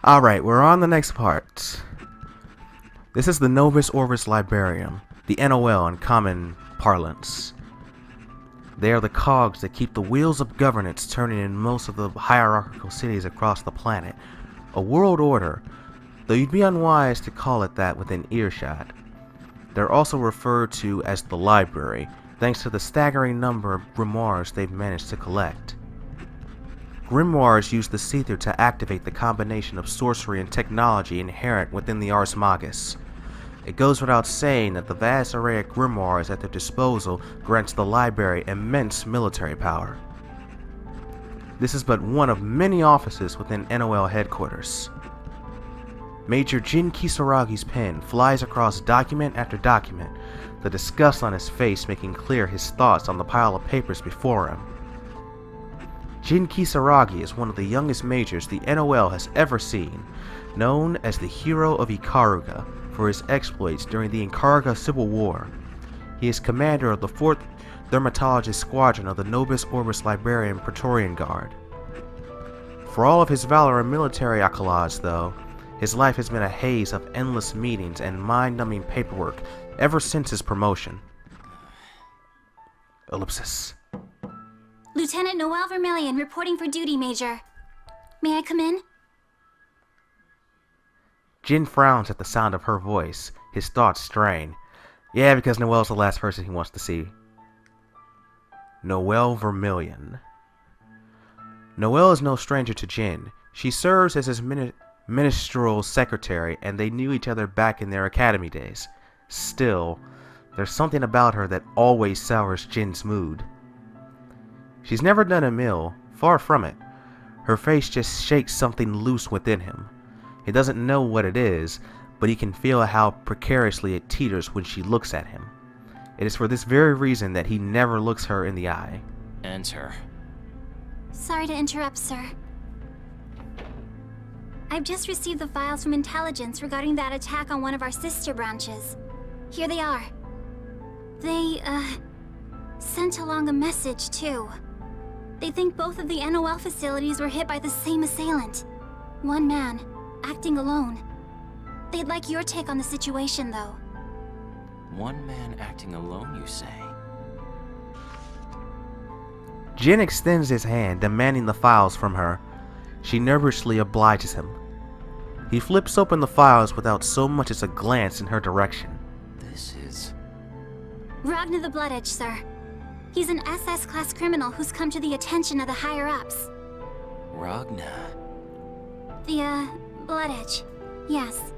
Alright, we're on the next part. This is the NOL Librarium, the NOL in common parlance. They are the cogs that keep the wheels of governance turning in most of the hierarchical cities across the planet. A world order, though you'd be unwise to call it that within earshot. They're also referred to as the Library, thanks to the staggering number of grimoires they've managed to collect. Grimoires use the Seether to activate the combination of sorcery and technology inherent within the Ars Magus. It goes without saying that the vast array of grimoires at their disposal grants the library immense military power. This is but one of many offices within NOL headquarters. Major Jin Kisaragi's pen flies across document after document, the disgust on his face making clear his thoughts on the pile of papers before him. Jin Kisaragi is one of the youngest majors the NOL has ever seen, known as the Hero of Ikaruga for his exploits during the Ikaruga Civil War. He is commander of the 4th Dermatologist Squadron of the Nobis Orbis Librarium Praetorian Guard. For all of his valor and military accolades, though, his life has been a haze of endless meetings and mind-numbing paperwork ever since his promotion. Ellipsis. Lieutenant Noel Vermillion reporting for duty, Major. May I come in? Jin frowns at the sound of her voice, his thoughts strain. Yeah, because Noel's the last person he wants to see. Noel Vermillion. Noel is no stranger to Jin. She serves as his ministerial secretary, and they knew each other back in their academy days. Still, there's something about her that always sours Jin's mood. She's never done a mill, far from it. Her face just shakes something loose within him. He doesn't know what it is, but he can feel how precariously it teeters when she looks at him. It is for this very reason that he never looks her in the eye. Enter. Sorry to interrupt, sir. I've just received the files from intelligence regarding that attack on one of our sister branches. Here they are. They, sent along a message, too. They think both of the NOL facilities were hit by the same assailant. One man, acting alone. They'd like your take on the situation, though. One man acting alone, you say? Jin extends his hand, demanding the files from her. She nervously obliges him. He flips open the files without so much as a glance in her direction. This is... Ragna the Bloodedge, sir. He's an SS-class criminal who's come to the attention of the higher-ups. Ragna. The, Bloodedge. Yes.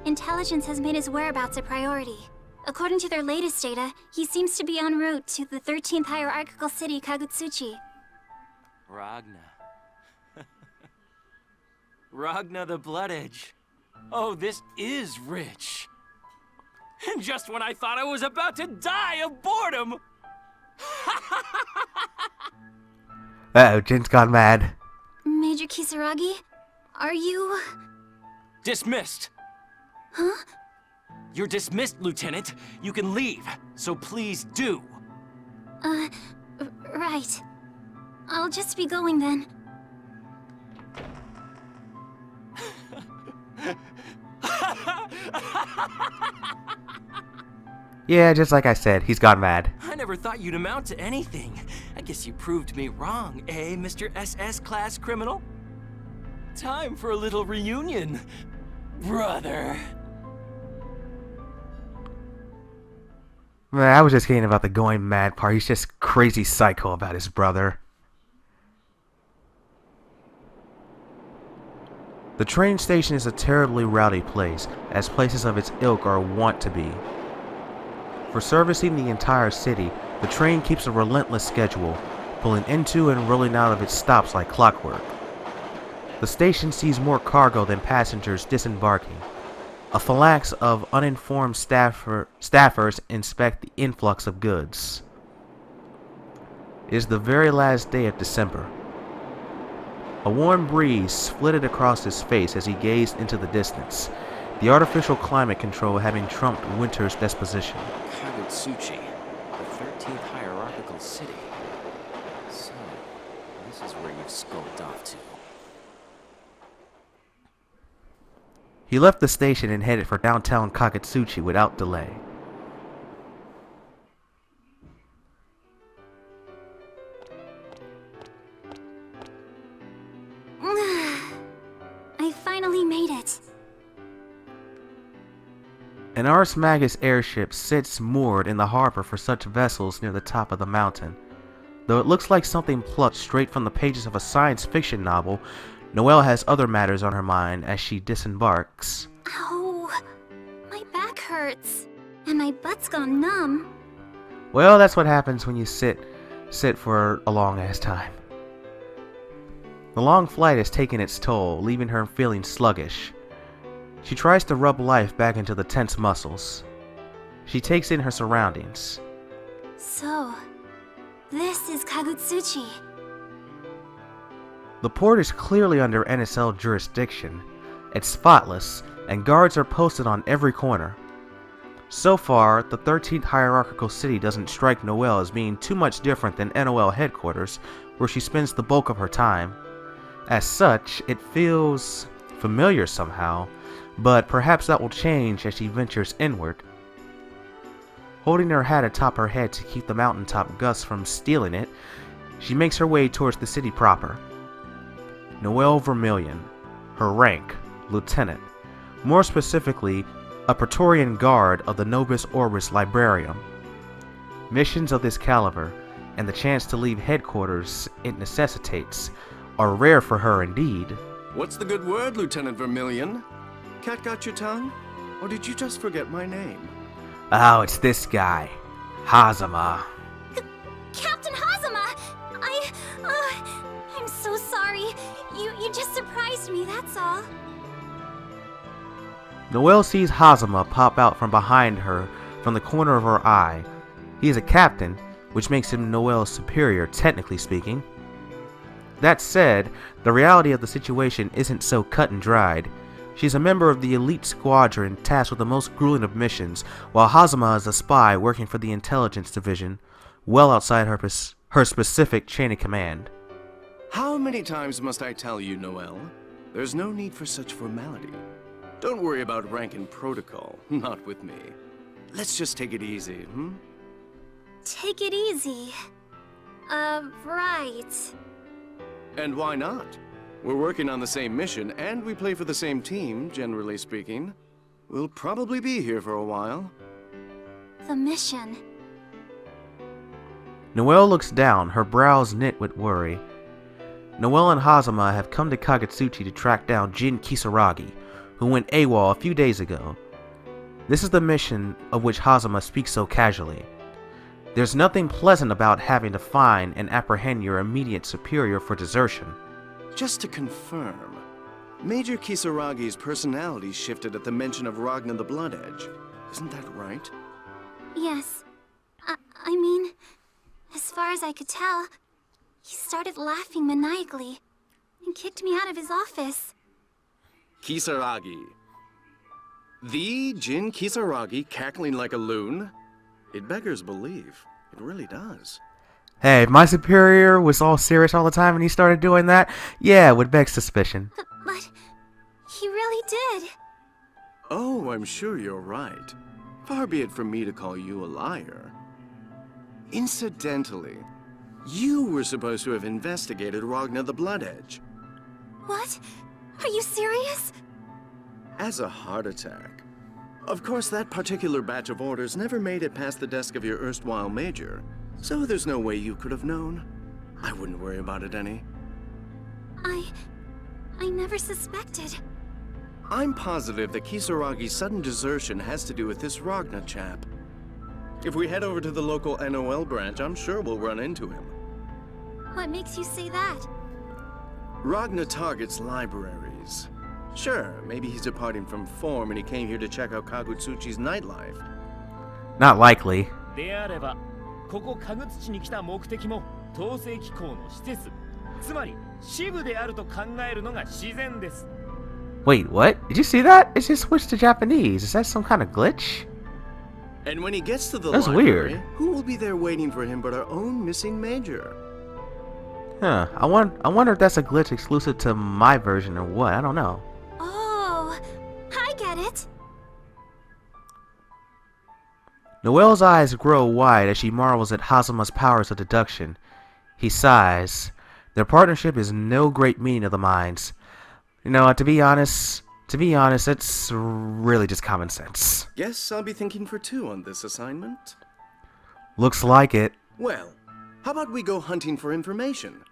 Intelligence has made his whereabouts a priority. According to their latest data, he seems to be en route to the 13th hierarchical city, Kaguatsuchi. Ragna. Ragna the Bloodedge. Oh, this is rich. And just when I thought I was about to die of boredom! Uh-oh, Jin's gone mad. Major Kisaragi? Are you... Dismissed! Huh? You're dismissed, Lieutenant. You can leave, so please do. Right. I'll just be going then. Yeah, just like I said, he's gone mad. I never thought you'd amount to anything. I guess you proved me wrong, eh, Mr. SS-class criminal? Time for a little reunion, brother. Man, I was just kidding about the going mad part. He's just crazy psycho about his brother. The train station is a terribly rowdy place, as places of its ilk are wont to be. For servicing the entire city, the train keeps a relentless schedule, pulling into and rolling out of its stops like clockwork. The station sees more cargo than passengers disembarking. A phalanx of uninformed staffers inspect the influx of goods. It is the very last day of December. A warm breeze flitted across his face as he gazed into the distance, the artificial climate control having trumped winter's disposition. Kaguatsuchi, the 13th hierarchical city. So, this is where you've skulked off to. He left the station and headed for downtown Kaguatsuchi without delay. I finally made it. An Ars Magus airship sits moored in the harbor for such vessels near the top of the mountain. Though it looks like something plucked straight from the pages of a science fiction novel, Noel has other matters on her mind as she disembarks. Ow, my back hurts, and my butt's gone numb. Well, that's what happens when you sit for a long ass time. The long flight has taken its toll, leaving her feeling sluggish. She tries to rub life back into the tense muscles. She takes in her surroundings. So, this is Kaguatsuchi. The port is clearly under NSL jurisdiction. It's spotless, and guards are posted on every corner. So far, the 13th hierarchical city doesn't strike Noel as being too much different than NOL headquarters, where she spends the bulk of her time. As such, it feels familiar somehow, but perhaps that will change as she ventures inward. Holding her hat atop her head to keep the mountaintop gusts from stealing it, she makes her way towards the city proper. Noel Vermillion, her rank, lieutenant, more specifically, a Praetorian guard of the Nobis Orbis Librarium. Missions of this caliber, and the chance to leave headquarters it necessitates, are rare for her indeed. What's the good word, Lieutenant Vermillion? Cat got your tongue? Or did you just forget my name? Oh, it's this guy, Hazama. Captain Hazama! I'm so sorry. You just surprised me, that's all. Noel sees Hazama pop out from behind her from the corner of her eye. He is a captain, which makes him Noel's superior, technically speaking. That said, the reality of the situation isn't so cut and dried. She's a member of the elite squadron tasked with the most grueling of missions, while Hazama is a spy working for the intelligence division, well outside her specific chain of command. How many times must I tell you, Noel? There's no need for such formality. Don't worry about rank and protocol, not with me. Let's just take it easy, Take it easy. Right. And why not? We're working on the same mission, and we play for the same team, generally speaking. We'll probably be here for a while. The mission. Noel looks down, her brows knit with worry. Noel and Hazama have come to Kaguatsuchi to track down Jin Kisaragi, who went AWOL a few days ago. This is the mission of which Hazama speaks so casually. There's nothing pleasant about having to find and apprehend your immediate superior for desertion. Just to confirm, Major Kisaragi's personality shifted at the mention of Ragna the Bloodedge. Isn't that right? Yes. I mean, as far as I could tell, he started laughing maniacally and kicked me out of his office. Kisaragi. The Jin Kisaragi cackling like a loon? It beggars belief. It really does. Hey, if my superior was all serious all the time and he started doing that, yeah, it would beg suspicion. But he really did. Oh, I'm sure you're right. Far be it from me to call you a liar. Incidentally, you were supposed to have investigated Ragna the Bloodedge. What? Are you serious? As a heart attack. Of course, that particular batch of orders never made it past the desk of your erstwhile major, so there's no way you could have known. I wouldn't worry about it any. I never suspected. I'm positive that Kisaragi's sudden desertion has to do with this Ragna chap. If we head over to the local NOL branch, I'm sure we'll run into him. What makes you say that? Ragna targets libraries. Sure, maybe he's departing from form and he came here to check out Kaguatsuchi's nightlife. Not likely. であれば、ここカグツチに来た目的も統制機構の施設、つまり支部であると考えるのが自然です。 Wait, what? Did you see that? It just switched to Japanese. Is that some kind of glitch? And when he gets to the That's library, weird. who will be there waiting for him but our own missing major? Huh. I wonder if that's a glitch exclusive to my version or what. I don't know. Oh, hi Noel's eyes grow wide as she marvels at Hazama's powers of deduction. He sighs. Their partnership is no great meaning of the minds. You know, to be honest, it's really just common sense. Guess I'll be thinking for two on this assignment. Looks like it. Well, how about we go hunting for information?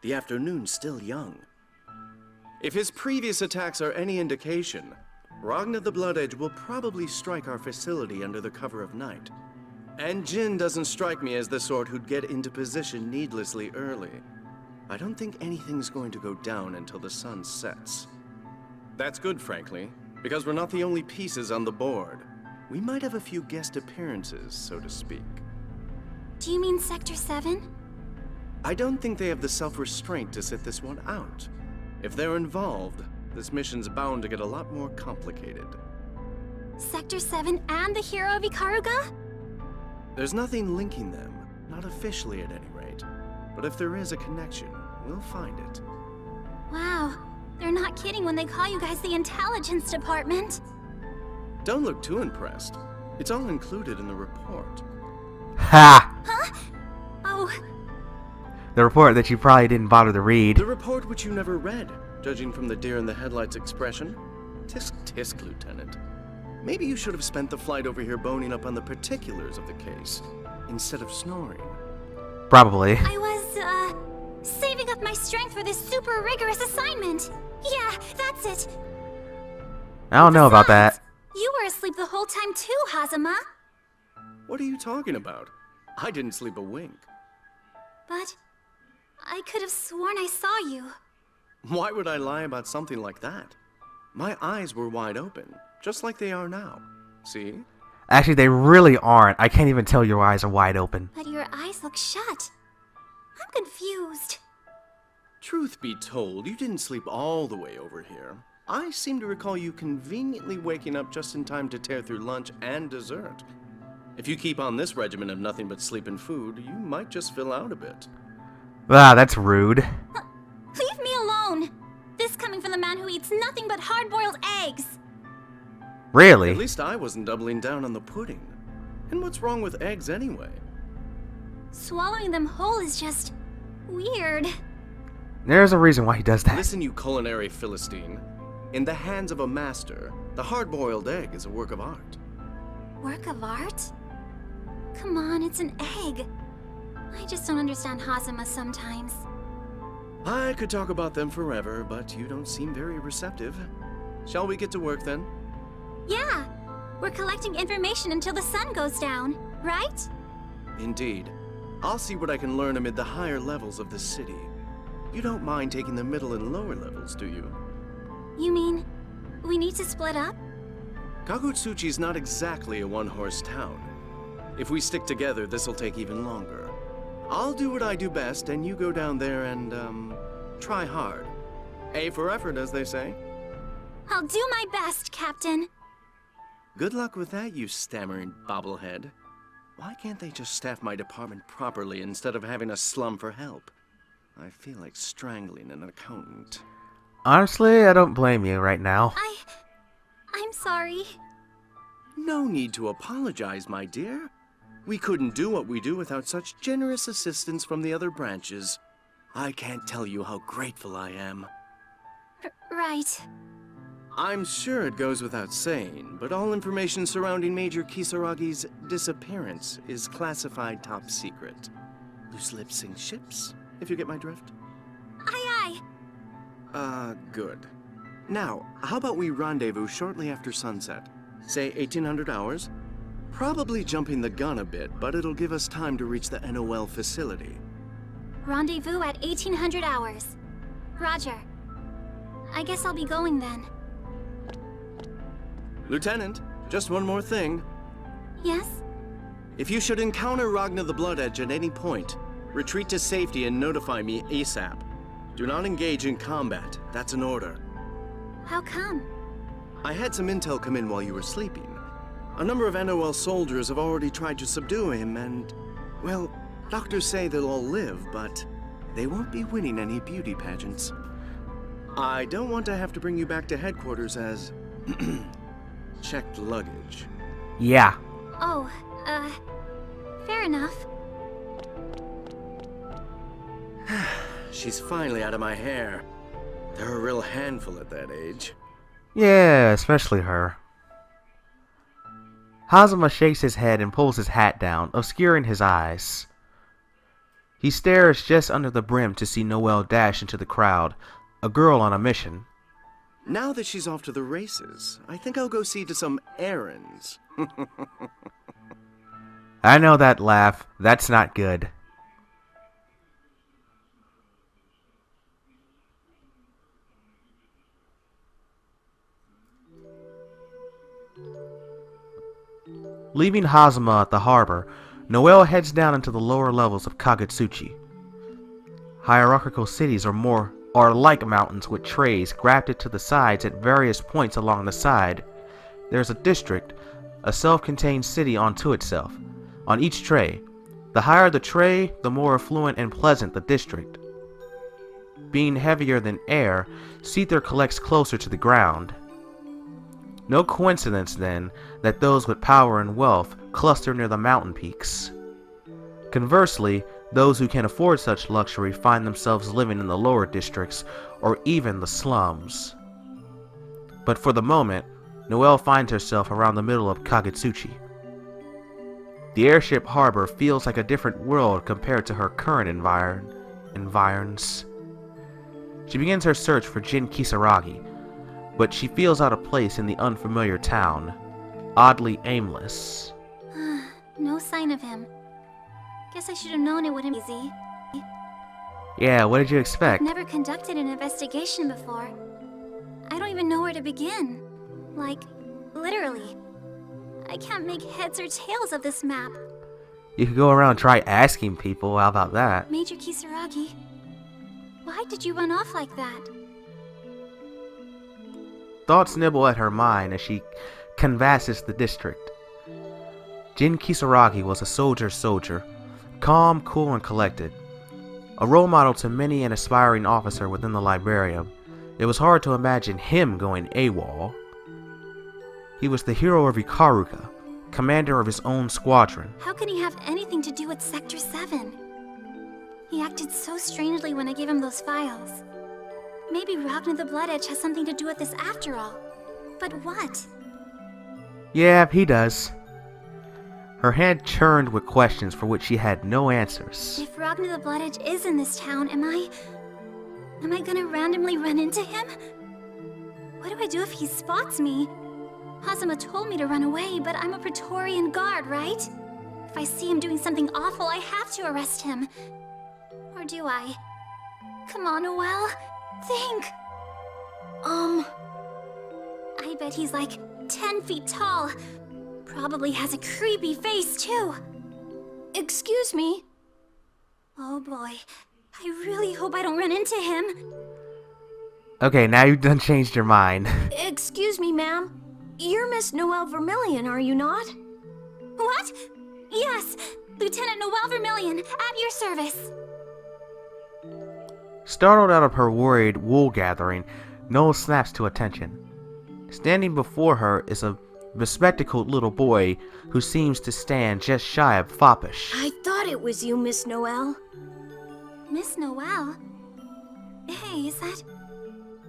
The afternoon's still young. If his previous attacks are any indication, Ragna the Bloodedge will probably strike our facility under the cover of night. And Jin doesn't strike me as the sort who'd get into position needlessly early. I don't think anything's going to go down until the sun sets. That's good, frankly, because we're not the only pieces on the board. We might have a few guest appearances, so to speak. Do you mean Sector 7? I don't think they have the self-restraint to sit this one out. If they're involved, this mission's bound to get a lot more complicated. Sector 7 and the hero of Ikaruga? There's nothing linking them, not officially at any rate. But if there is a connection, we'll find it. Wow, they're not kidding when they call you guys the intelligence department. Don't look too impressed. It's all included in the report. Ha! Huh? Oh, The report that you probably didn't bother to read. The report which you never read, judging from the deer in the headlights expression. Tisk tisk, Lieutenant. Maybe you should have spent the flight over here boning up on the particulars of the case, instead of snoring. Probably. I was, saving up my strength for this super rigorous assignment. Yeah, that's it. I don't know about that. Besides, you were asleep the whole time too, Hazama. What are you talking about? I didn't sleep a wink. But I could have sworn I saw you. Why would I lie about something like that? My eyes were wide open, just like they are now. See? Actually, they really aren't. I can't even tell your eyes are wide open. But your eyes look shut. I'm confused. Truth be told, you didn't sleep all the way over here. I seem to recall you conveniently waking up just in time to tear through lunch and dessert. If you keep on this regimen of nothing but sleep and food, you might just fill out a bit. Ah, that's rude. Leave me alone. This coming from the man who eats nothing but hard-boiled eggs. Really? At least I wasn't doubling down on the pudding. And what's wrong with eggs anyway? Swallowing them whole is just weird. There's a reason why he does that. Listen, you culinary Philistine. In the hands of a master, the hard-boiled egg is a work of art. Work of art? Come on, it's an egg. I just don't understand Hazama sometimes. I could talk about them forever, but you don't seem very receptive. Shall we get to work then? Yeah, we're collecting information until the sun goes down, right? Indeed. I'll see what I can learn amid the higher levels of the city. You don't mind taking the middle and lower levels, do you? You mean we need to split up? Kaguatsuchi's not exactly a one-horse town. If we stick together, this'll take even longer. I'll do what I do best, and you go down there and, try hard. A for effort, as they say. I'll do my best, Captain. Good luck with that, you stammering bobblehead. Why can't they just staff my department properly instead of having a slum for help? I feel like strangling an accountant. Honestly, I don't blame you right now. I'm sorry. No need to apologize, my dear. We couldn't do what we do without such generous assistance from the other branches. I can't tell you how grateful I am. Right. I'm sure it goes without saying, but all information surrounding Major Kisaragi's disappearance is classified top secret. Loose lips sink ships, if you get my drift. Aye, aye. Good. Now, how about we rendezvous shortly after sunset? Say 1800 hours? Probably jumping the gun a bit, but it'll give us time to reach the NOL facility. Rendezvous at 1800 hours. Roger. I guess I'll be going then. Lieutenant, just one more thing. Yes? If you should encounter Ragna the Bloodedge at any point, retreat to safety and notify me ASAP. Do not engage in combat. That's an order. How come? I had some intel come in while you were sleeping. A number of NOL soldiers have already tried to subdue him and, well, doctors say they'll all live, but they won't be winning any beauty pageants. I don't want to have to bring you back to headquarters as checked luggage. Yeah. Oh, fair enough. She's finally out of my hair. They're a real handful at that age. Yeah, especially her. Hazama shakes his head and pulls his hat down, obscuring his eyes. He stares just under the brim to see Noel dash into the crowd, a girl on a mission. Now that she's off to the races, I think I'll go see to some errands. I know that laugh. That's not good. Leaving Hazama at the harbor, Noel heads down into the lower levels of Kaguatsuchi. Hierarchical cities are like mountains with trays grafted to the sides at various points along the side. There's a district, a self-contained city unto itself. On each tray, the higher the tray, the more affluent and pleasant the district. Being heavier than air, Seether collects closer to the ground. No coincidence, then, that those with power and wealth cluster near the mountain peaks. Conversely, those who can afford such luxury find themselves living in the lower districts or even the slums. But for the moment, Noel finds herself around the middle of Kaguatsuchi. The airship harbor feels like a different world compared to her current environs. She begins her search for Jin Kisaragi, but she feels out of place in the unfamiliar town, oddly aimless. No sign of him. Guess I should have known it wouldn't be easy. Yeah, what did you expect? I've never conducted an investigation before. I don't even know where to begin. Like, literally. I can't make heads or tails of this map. You could go around and try asking people. How about that? Major Kisaragi, why did you run off like that? Thoughts nibble at her mind as she canvasses the district. Jin Kisaragi was a soldier, calm, cool, and collected. A role model to many an aspiring officer within the Librarium, it was hard to imagine him going AWOL. He was the hero of Ikaruka, commander of his own squadron. How can he have anything to do with Sector 7? He acted so strangely when I gave him those files. Maybe Ragna the Bloodedge has something to do with this after all. But what? Yeah, he does. Her head churned with questions for which she had no answers. If Ragna the Bloodedge is in this town, am I gonna randomly run into him? What do I do if he spots me? Hazama told me to run away, but I'm a Praetorian guard, right? If I see him doing something awful, I have to arrest him. Or do I? Come on, Noel. Think! I bet he's like 10 feet tall. Probably has a creepy face, too. Excuse me? Oh boy. I really hope I don't run into him. Okay, now you've done changed your mind. Excuse me, ma'am. You're Miss Noel Vermillion, are you not? What? Yes, Lieutenant Noel Vermillion, at your service. Startled out of her worried wool gathering, Noel snaps to attention. Standing before her is a bespectacled little boy who seems to stand just shy of foppish. I thought it was you, Miss Noel. Miss Noel? Hey, is that...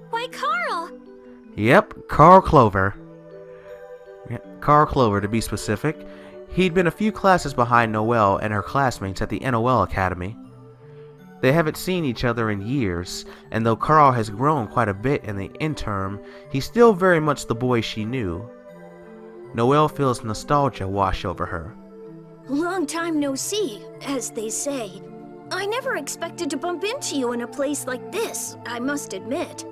Why, Carl! Yep, Carl Clover. Carl Clover, to be specific. He'd been a few classes behind Noel and her classmates at the NOL Academy. They haven't seen each other in years, and though Carl has grown quite a bit in the interim, he's still very much the boy she knew. Noel feels nostalgia wash over her. Long time no see, as they say. I never expected to bump into you in a place like this, I must admit.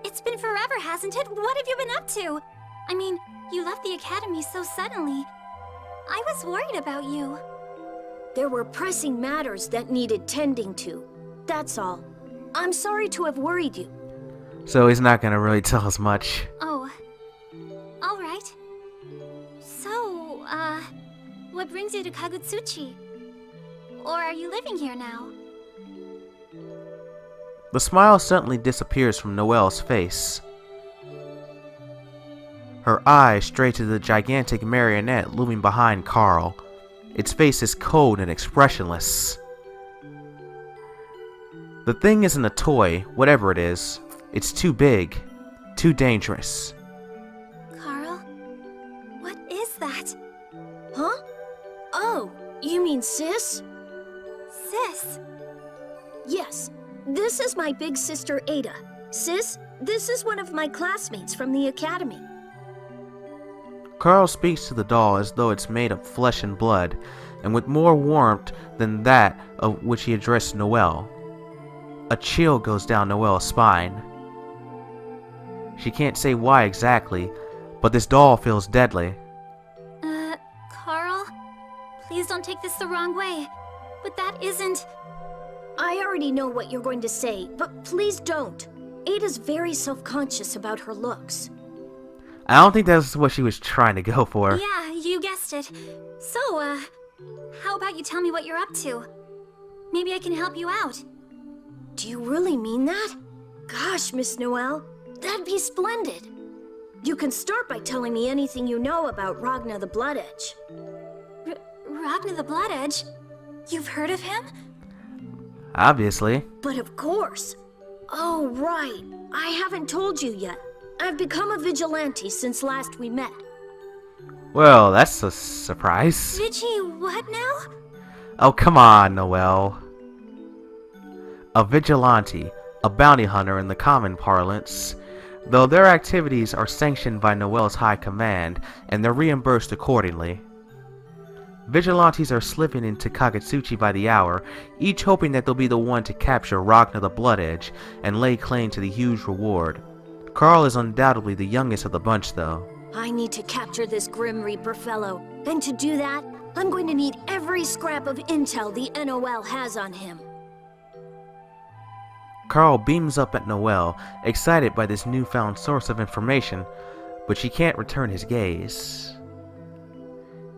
It's been forever, hasn't it? What have you been up to? I mean, you left the academy so suddenly. I was worried about you. There were pressing matters that needed tending to. That's all. I'm sorry to have worried you. So he's not gonna really tell us much. Oh. All right. So, what brings you to Kaguatsuchi? Or are you living here now? The smile suddenly disappears from Noel's face. Her eyes stray to the gigantic marionette looming behind Carl. Its face is cold and expressionless. The thing isn't a toy, whatever it is. It's too big, too dangerous. Carl? What is that? Huh? Oh, you mean Sis? Sis? Yes, this is my big sister Ada. Sis, this is one of my classmates from the academy. Carl speaks to the doll as though it's made of flesh and blood, and with more warmth than that of which he addressed Noel. A chill goes down Noel's spine. She can't say why exactly, but this doll feels deadly. Carl? Please don't take this the wrong way, but that isn't... I already know what you're going to say, but please don't. Ada's very self-conscious about her looks. I don't think that's what she was trying to go for. Yeah, you guessed it. So, how about you tell me what you're up to? Maybe I can help you out. Do you really mean that? Gosh, Miss Noel, that'd be splendid. You can start by telling me anything you know about Ragna the Bloodedge. Ragna the Bloodedge? You've heard of him? Obviously. But of course. Oh, right. I haven't told you yet. I've become a vigilante since last we met. Well, that's a surprise. Vigi, what now? Oh, come on, Noel. A vigilante, a bounty hunter in the common parlance, though their activities are sanctioned by Noel's high command, and they're reimbursed accordingly. Vigilantes are slipping into Kaguatsuchi by the hour, each hoping that they'll be the one to capture Ragna the Bloodedge and lay claim to the huge reward. Carl is undoubtedly the youngest of the bunch, though. I need to capture this Grim Reaper fellow, and to do that, I'm going to need every scrap of intel the NOL has on him. Carl beams up at Noel, excited by this newfound source of information, but she can't return his gaze.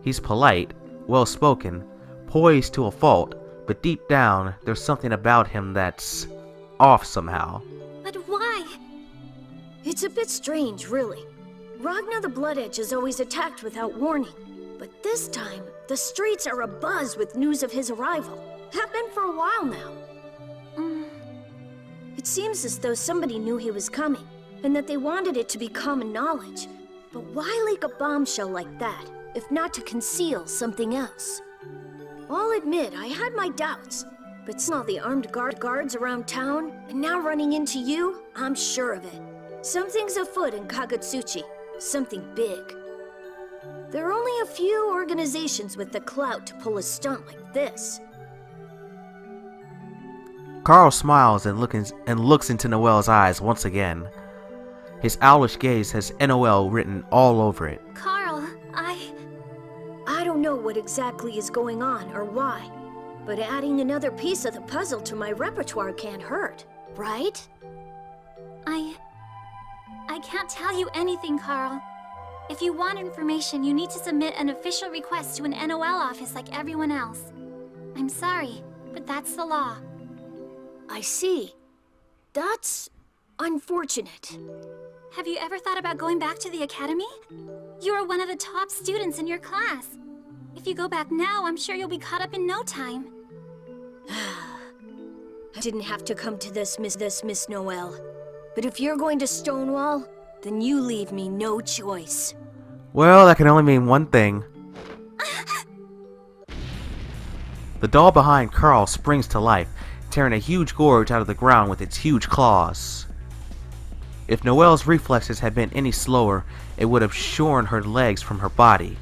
He's polite, well-spoken, poised to a fault, but deep down, there's something about him that's off somehow. But why? It's a bit strange, really. Ragna the Bloodedge is always attacked without warning, but this time, the streets are abuzz with news of his arrival. Have been for a while now. It seems as though somebody knew he was coming, and that they wanted it to be common knowledge. But why leak a bombshell like that, if not to conceal something else? I'll admit, I had my doubts, but seeing all the armed guards around town, and now running into you, I'm sure of it. Something's afoot in Kaguatsuchi, something big. There are only a few organizations with the clout to pull a stunt like this. Carl smiles and looks into Noel's eyes once again. His owlish gaze has NOL written all over it. Carl, I don't know what exactly is going on or why, but adding another piece of the puzzle to my repertoire can't hurt, right? I can't tell you anything, Carl. If you want information, you need to submit an official request to an NOL office like everyone else. I'm sorry, but that's the law. I see. That's unfortunate. Have you ever thought about going back to the academy? You are one of the top students in your class. If you go back now, I'm sure you'll be caught up in no time. I didn't have to come to this, Miss Noel. But if you're going to Stonewall, then you leave me no choice. Well, that can only mean one thing. The doll behind Carl springs to life, tearing a huge gorge out of the ground with its huge claws. If Noel's reflexes had been any slower, it would have shorn her legs from her body.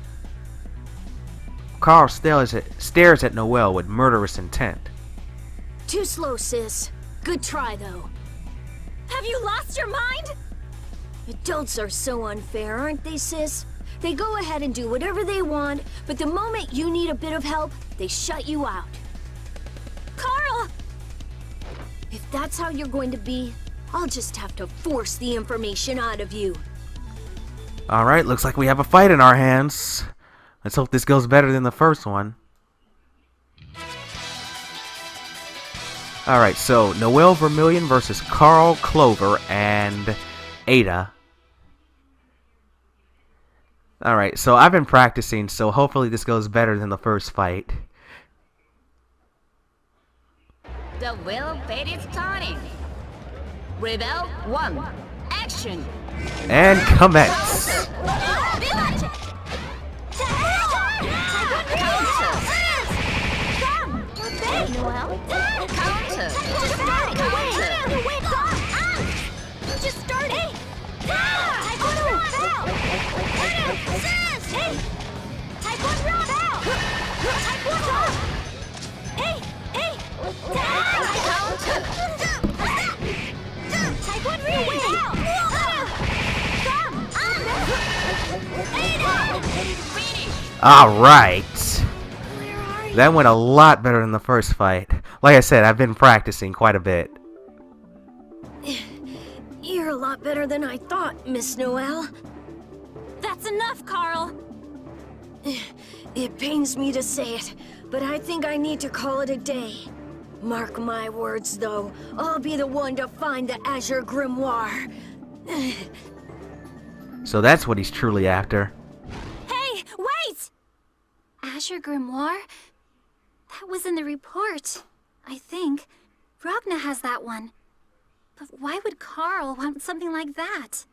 Carl stares at Noel with murderous intent. Too slow, sis. Good try, though. Have you lost your mind? Adults are so unfair, aren't they, sis? They go ahead and do whatever they want, but the moment you need a bit of help, they shut you out. Carl! If that's how you're going to be, I'll just have to force the information out of you. Alright, looks like we have a fight in our hands. Let's hope this goes better than the first one. Alright, so Noel Vermillion versus Carl Clover and Ada. Alright, so I've been practicing, so hopefully this goes better than the first fight. The will fate is turning. Rebel 1. Action! And commence! Noel? Counter! Just start it! Alright! That went a lot better than the first fight. Like I said, I've been practicing quite a bit. You're a lot better than I thought, Miss Noel. That's enough, Carl! It pains me to say it, but I think I need to call it a day. Mark my words, though. I'll be the one to find the Azure Grimoire. So that's what he's truly after. Hey, wait! Azure Grimoire? That was in the report, I think. Ragna has that one. But why would Carl want something like that?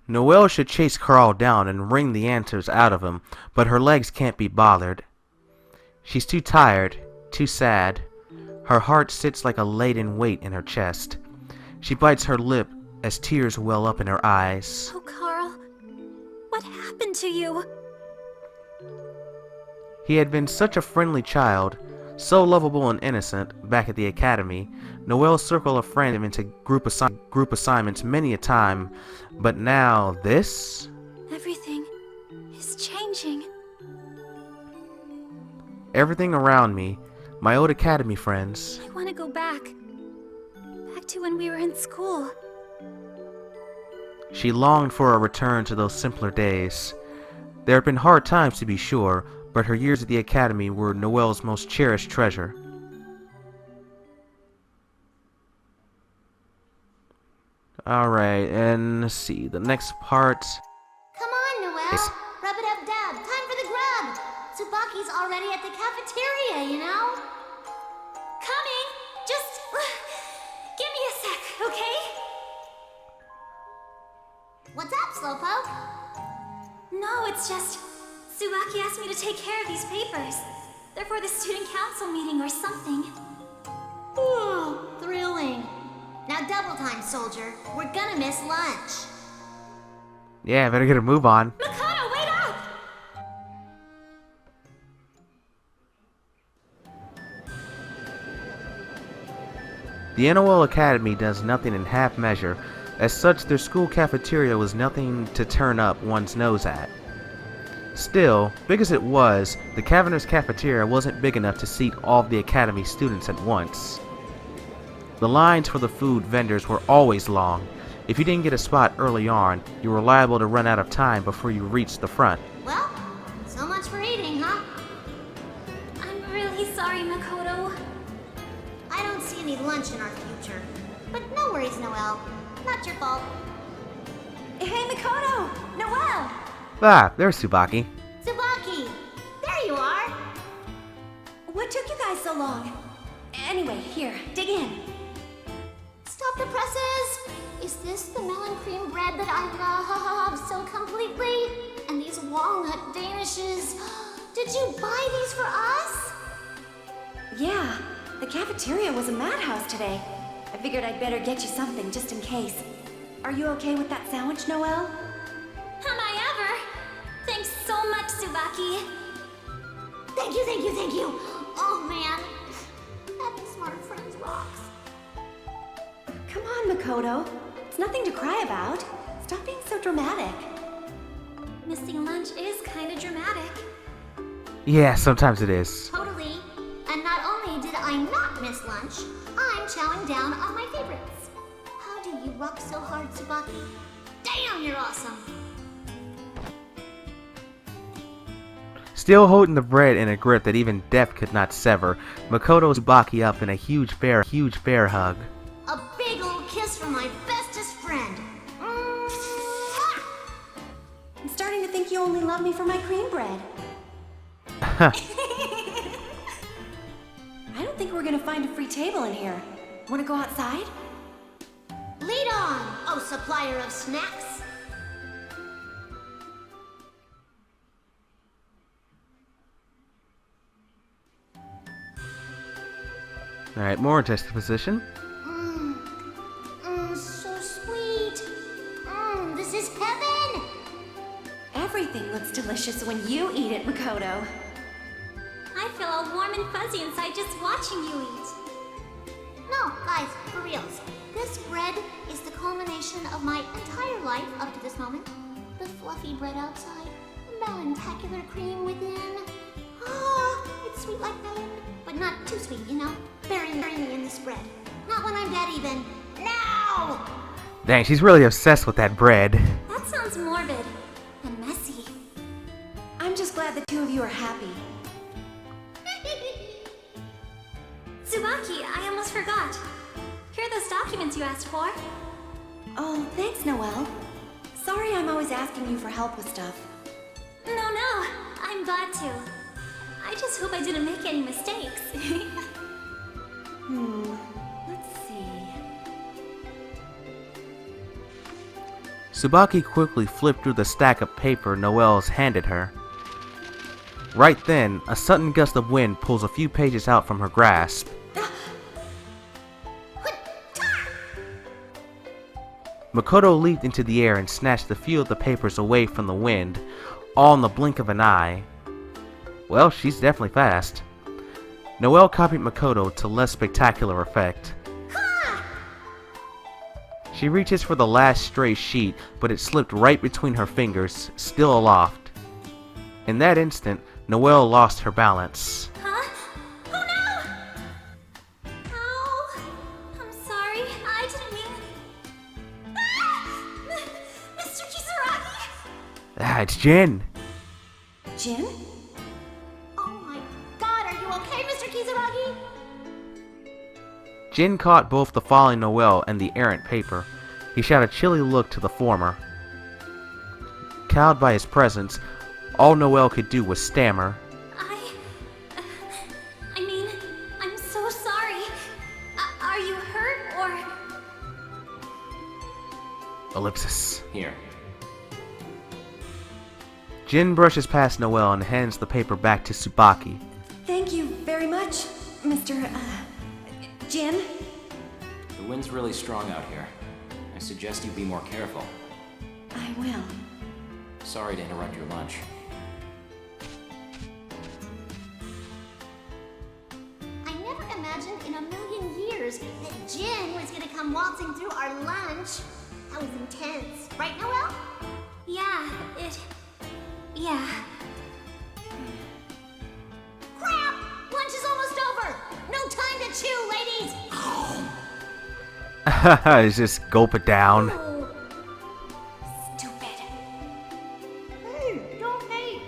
Noel should chase Carl down and wring the answers out of him, but her legs can't be bothered. She's too tired, too sad. Her heart sits like a laden weight in her chest. She bites her lip as tears well up in her eyes. Oh, Carl. What happened to you? He had been such a friendly child, so lovable and innocent, back at the academy. Noel's circle of friends him into group assignments many a time, but now this? Everything is changing. Everything around me, my old academy friends. I want to go back. Back to when we were in school. She longed for a return to those simpler days. There had been hard times to be sure, but her years at the academy were Noel's most cherished treasure. Alright, and let's see, the next part. Come on, Noel. Rub it up, Dab. Time for the grub. Tsubaki's already at the cafeteria, you know? Coming! Just give me a sec, okay? What's up, Slowpoke? No, it's just Tsubaki asked me to take care of these papers. They're for the student council meeting or something. Ooh, thrilling. Now double time, soldier. We're gonna miss lunch. Yeah, better get a move on. Makoto, wait up! The NOL Academy does nothing in half measure. As such, their school cafeteria was nothing to turn up one's nose at. Still, big as it was, the Caverner's cafeteria wasn't big enough to seat all of the Academy students at once. The lines for the food vendors were always long. If you didn't get a spot early on, you were liable to run out of time before you reached the front. Well, so much for eating, huh? I'm really sorry, Makoto. I don't see any lunch in our future. But no worries, Noel. Not your fault. Hey, Makoto! Noel! Ah, there's Tsubaki. Tsubaki! There you are! What took you guys so long? Anyway, here, dig in. Stop the presses! Is this the melon cream bread that I love so completely? And these walnut danishes. Did you buy these for us? Yeah, the cafeteria was a madhouse today. I figured I'd better get you something just in case. Are you okay with that sandwich, Noel? Am I ever? Thanks so much, Tsubaki. Thank you, thank you, thank you! Oh man, having smart friends rocks. Come on, Makoto. It's nothing to cry about. Stop being so dramatic. Missing lunch is kind of dramatic. Yeah, sometimes it is. Totally. And not only did I not miss lunch, I'm chowing down on my favorites. How do you rock so hard, Tsubaki? Damn, you're awesome! Still holding the bread in a grip that even death could not sever, Makoto Tsubaki up in a huge bear hug. A big old kiss from my bestest friend. Mwah! only love me for my cream bread. I don't think we're gonna find a free table in here. Wanna go outside? Lead on, oh supplier of snacks. Alright, more juxtaposition. So sweet. This is heaven. Everything looks delicious when you eat it, Makoto. I feel all warm and fuzzy inside just watching you eat. No, guys, for reals. This bread is the culmination of my entire life up to this moment. The fluffy bread outside, the melon-tacular cream within. Ah, it's sweet like melon, but not too sweet, you know? Bury me in this bread. Not when I'm dead even. Now! Dang, she's really obsessed with that bread. That sounds morbid and messy. I'm just glad the two of you are happy. Tsubaki, I almost forgot. Here are those documents you asked for. Oh, thanks, Noel. Sorry I'm always asking you for help with stuff. No, I'm glad to. I just hope I didn't make any mistakes. Let's see. Tsubaki quickly flipped through the stack of paper Noel's handed her. Right then, a sudden gust of wind pulls a few pages out from her grasp. Makoto leaped into the air and snatched a few of the papers away from the wind, all in the blink of an eye. Well, she's definitely fast. Noel copied Makoto to less spectacular effect. She reaches for the last stray sheet, but it slipped right between her fingers, still aloft. In that instant, Noel lost her balance. Huh? Oh no! Oh, I'm sorry. I didn't mean... Mr. Kisaragi! Ah, it's Jin! Jin? Oh my god, are you okay, Mr. Kisaragi? Jin caught both the falling Noel and the errant paper. He shot a chilly look to the former. Cowed by his presence, all Noel could do was stammer. I mean, I'm so sorry. Are you hurt or... Ellipsis. Here. Jin brushes past Noel and hands the paper back to Tsubaki. Thank you very much, Mr. Jin? The wind's really strong out here. I suggest you be more careful. I will. Sorry to interrupt your lunch. I never imagined in a million years that Jin was gonna come waltzing through our lunch. That was intense. Right, Noel? Yeah. Crap! Lunch is almost over! No time to chew, ladies! Just gulp it down. Oh. Stupid. Hey, don't hate!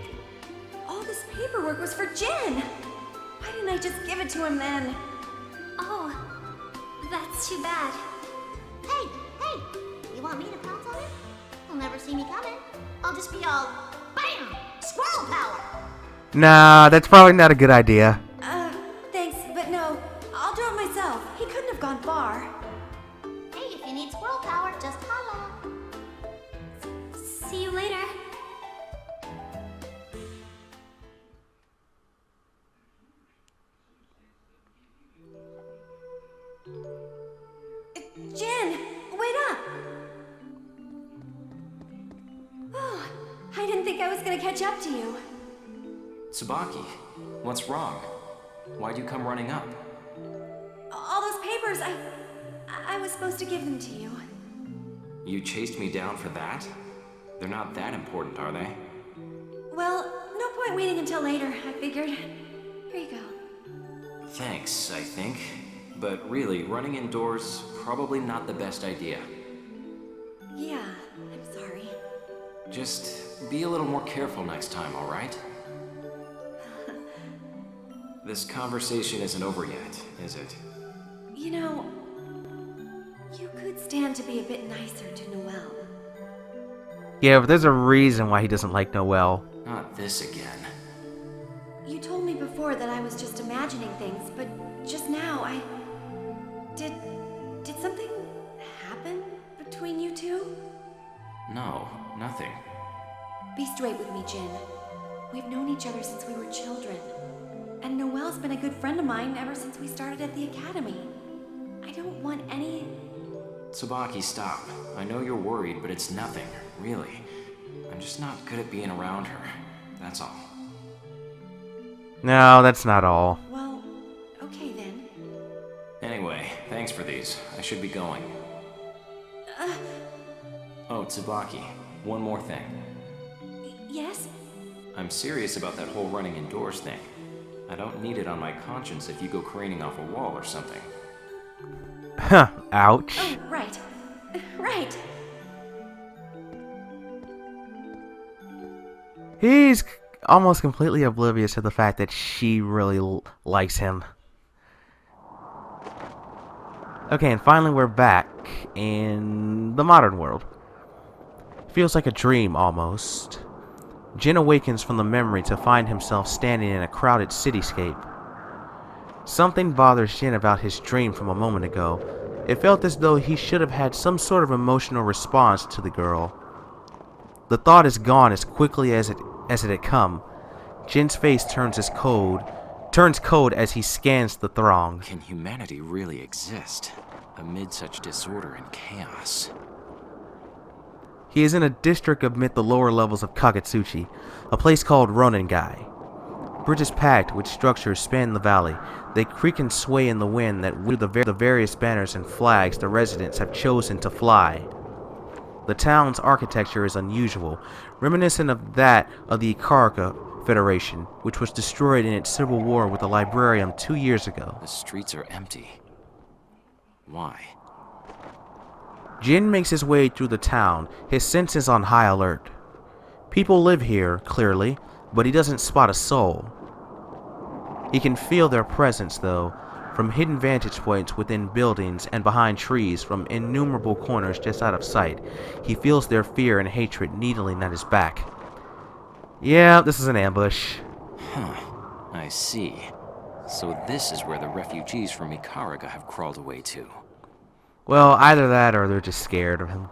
All this paperwork was for Jin! Why didn't I just give it to him then? Oh, that's too bad. Hey! You want me to pounce on it? You'll never see me coming. I'll just be all, BAM! Squirrel power! Nah, that's probably not a good idea. Thanks, but no. I'll do it myself. He couldn't have gone far. Hey, if you need squirrel power, just holla. See you later. Jin, wait up! Oh, I didn't think I was gonna catch up to you. Tsubaki, what's wrong? Why'd you come running up? All those papers, I was supposed to give them to you. You chased me down for that? They're not that important, are they? Well, no point waiting until later, I figured. Here you go. Thanks, I think. But really, running indoors, probably not the best idea. Yeah, I'm sorry. Just be a little more careful next time, alright? This conversation isn't over yet, is it? You know, you could stand to be a bit nicer to Noel. Yeah, but there's a reason why he doesn't like Noel. Not this again. You told me before that I was just imagining things, but just now Did something happen between you two? No, nothing. Be straight with me, Jin. We've known each other since we were children. And Noel's been a good friend of mine ever since we started at the academy. I don't want any... Tsubaki, stop. I know you're worried, but it's nothing, really. I'm just not good at being around her. That's all. No, that's not all. Well, okay then. Anyway, thanks for these. I should be going. Oh, Tsubaki, one more thing. Yes? I'm serious about that whole running indoors thing. I don't need it on my conscience if you go careening off a wall or something. Huh, ouch. Oh, right. Right. He's almost completely oblivious to the fact that she really likes him. Okay, and finally we're back in the modern world. Feels like a dream, almost. Jin awakens from the memory to find himself standing in a crowded cityscape. Something bothers Jin about his dream from a moment ago. It felt as though he should have had some sort of emotional response to the girl. The thought is gone as quickly as it had come. Jin's face turns cold as he scans the throng. Can humanity really exist amid such disorder and chaos? He is in a district amid the lower levels of Kaguatsuchi, a place called Ronengai. Bridges packed with structures span the valley. They creak and sway in the wind that wave the various banners and flags the residents have chosen to fly. The town's architecture is unusual, reminiscent of that of the Ikaruga Federation, which was destroyed in its civil war with the Librarium 2 years ago. The streets are empty. Why? Jin makes his way through the town, his senses on high alert. People live here, clearly, but he doesn't spot a soul. He can feel their presence, though, from hidden vantage points within buildings and behind trees from innumerable corners just out of sight. He feels their fear and hatred needling at his back. Yeah, this is an ambush. Huh. I see. So this is where the refugees from Ikaruga have crawled away to. Well, either that or they're just scared of him.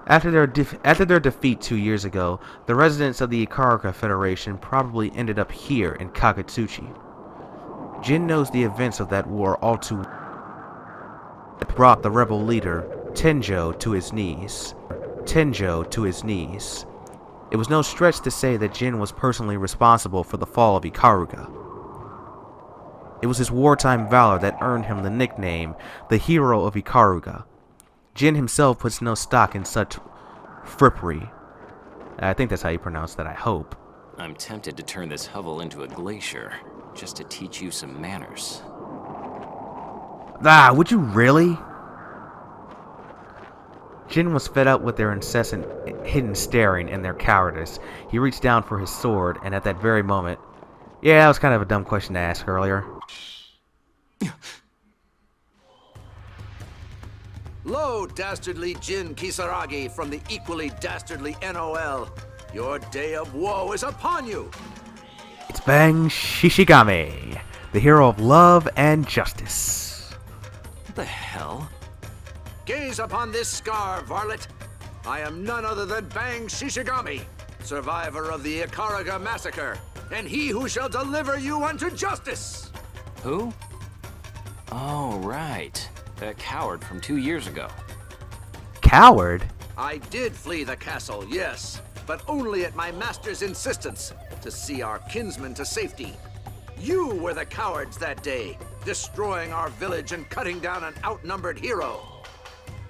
After their defeat 2 years ago, the residents of the Ikaruga Federation probably ended up here in Kaguatsuchi. Jin knows the events of that war all too well. It brought the rebel leader, Tenjo, to his knees. It was no stretch to say that Jin was personally responsible for the fall of Ikaruga. It was his wartime valor that earned him the nickname, the Hero of Ikaruga. Jin himself puts no stock in such frippery. I think that's how you pronounce that, I hope. I'm tempted to turn this hovel into a glacier, just to teach you some manners. Ah, would you really? Jin was fed up with their incessant hidden staring and their cowardice. He reached down for his sword, and at that very moment... Yeah, that was kind of a dumb question to ask earlier. Lo, dastardly Jin Kisaragi from the equally dastardly NOL. Your day of woe is upon you! It's Bang Shishigami, the hero of love and justice. What the hell? Gaze upon this scar, varlet. I am none other than Bang Shishigami, survivor of the Ikaruga massacre, and he who shall deliver you unto justice! Who? Oh, right. That coward from 2 years ago. Coward? I did flee the castle, yes, but only at my master's insistence, to see our kinsman to safety. You were the cowards that day, destroying our village and cutting down an outnumbered hero.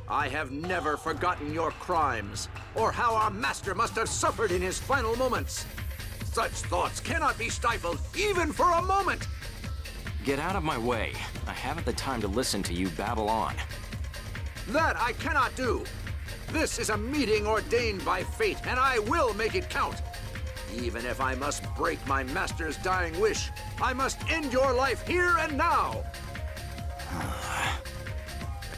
I have never forgotten your crimes, or how our master must have suffered in his final moments. Such thoughts cannot be stifled, even for a moment! Get out of my way. I haven't the time to listen to you babble on. That I cannot do. This is a meeting ordained by fate, and I will make it count. Even if I must break my master's dying wish, I must end your life here and now.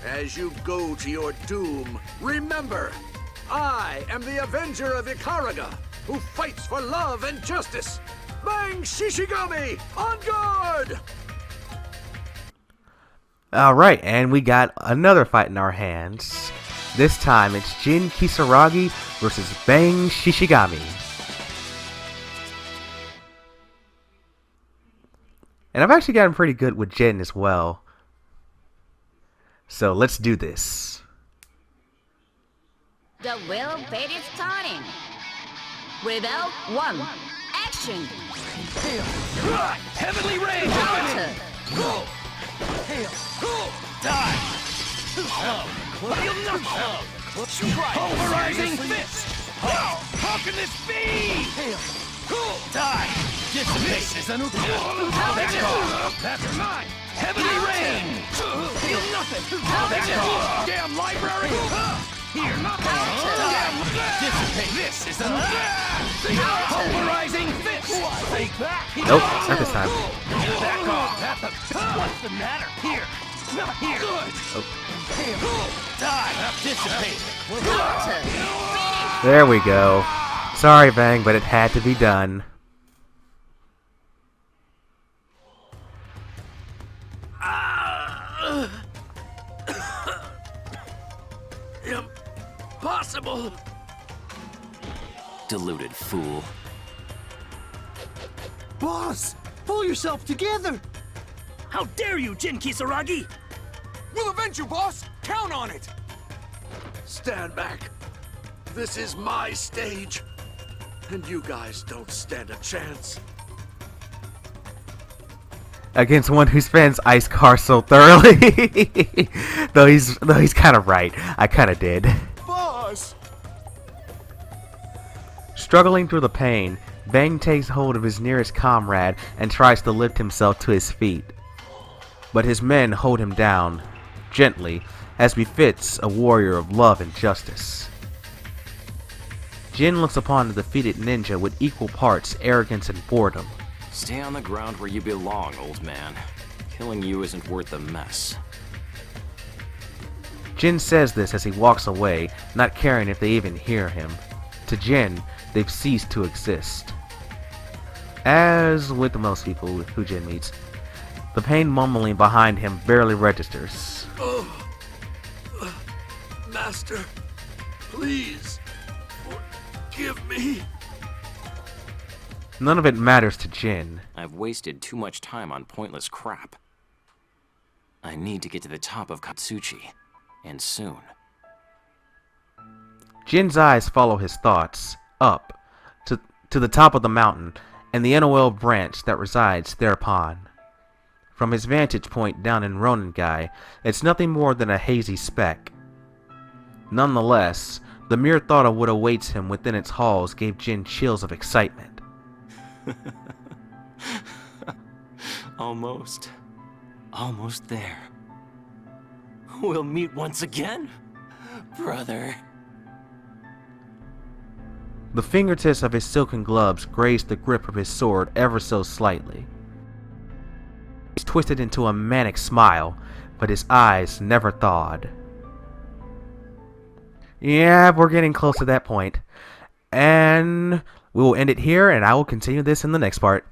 As you go to your doom, remember, I am the Avenger of Ikaraga, who fights for love and justice. Bang Shishigami, on guard! Alright, and we got another fight in our hands. This time it's Jin Kisaragi versus Bang Shishigami. And I've actually gotten pretty good with Jin as well. So let's do this. The wheel bait is turning. Rebel 1. Action. Heavenly Rain! Counter. Die! Pulverizing Fist! How can this be? Die! Dissipate! Back off! That's mine! Heavenly Rain! Feel nothing! Back off! Damn library! Here! Damn! Dissipate! This is pulverizing Fist! Take back! Nope, not this time. Back off! What's the matter? Here! Not here! Good! Oh. Die! Dissipate! There we go. Sorry, Bang, but it had to be done. Impossible! Deluded fool. Boss! Pull yourself together! How dare you, Jin Kisaragi! We'll avenge you, boss! Count on it! Stand back. This is my stage. And you guys don't stand a chance. Against one who spans Ice Car so thoroughly. though he's kind of right. I kind of did. Boss! Struggling through the pain, Bang takes hold of his nearest comrade and tries to lift himself to his feet. But his men hold him down, gently, as befits a warrior of love and justice. Jin looks upon the defeated ninja with equal parts arrogance and boredom. Stay on the ground where you belong, old man. Killing you isn't worth the mess. Jin says this as he walks away, not caring if they even hear him. To Jin, they've ceased to exist. As with most people who Jin meets, the pain mumbling behind him barely registers. Oh. Master, please, forgive me. None of it matters to Jin. I've wasted too much time on pointless crap. I need to get to the top of Kaguatsuchi, and soon. Jin's eyes follow his thoughts, up, to the top of the mountain, and the NOL branch that resides thereupon. From his vantage point down in Ronengai, it's nothing more than a hazy speck. Nonetheless, the mere thought of what awaits him within its halls gave Jin chills of excitement. Almost there. We'll meet once again, brother. The fingertips of his silken gloves grazed the grip of his sword ever so slightly. He's twisted into a manic smile, but his eyes never thawed. Yeah, we're getting close to that point. And we will end it here, and I will continue this in the next part.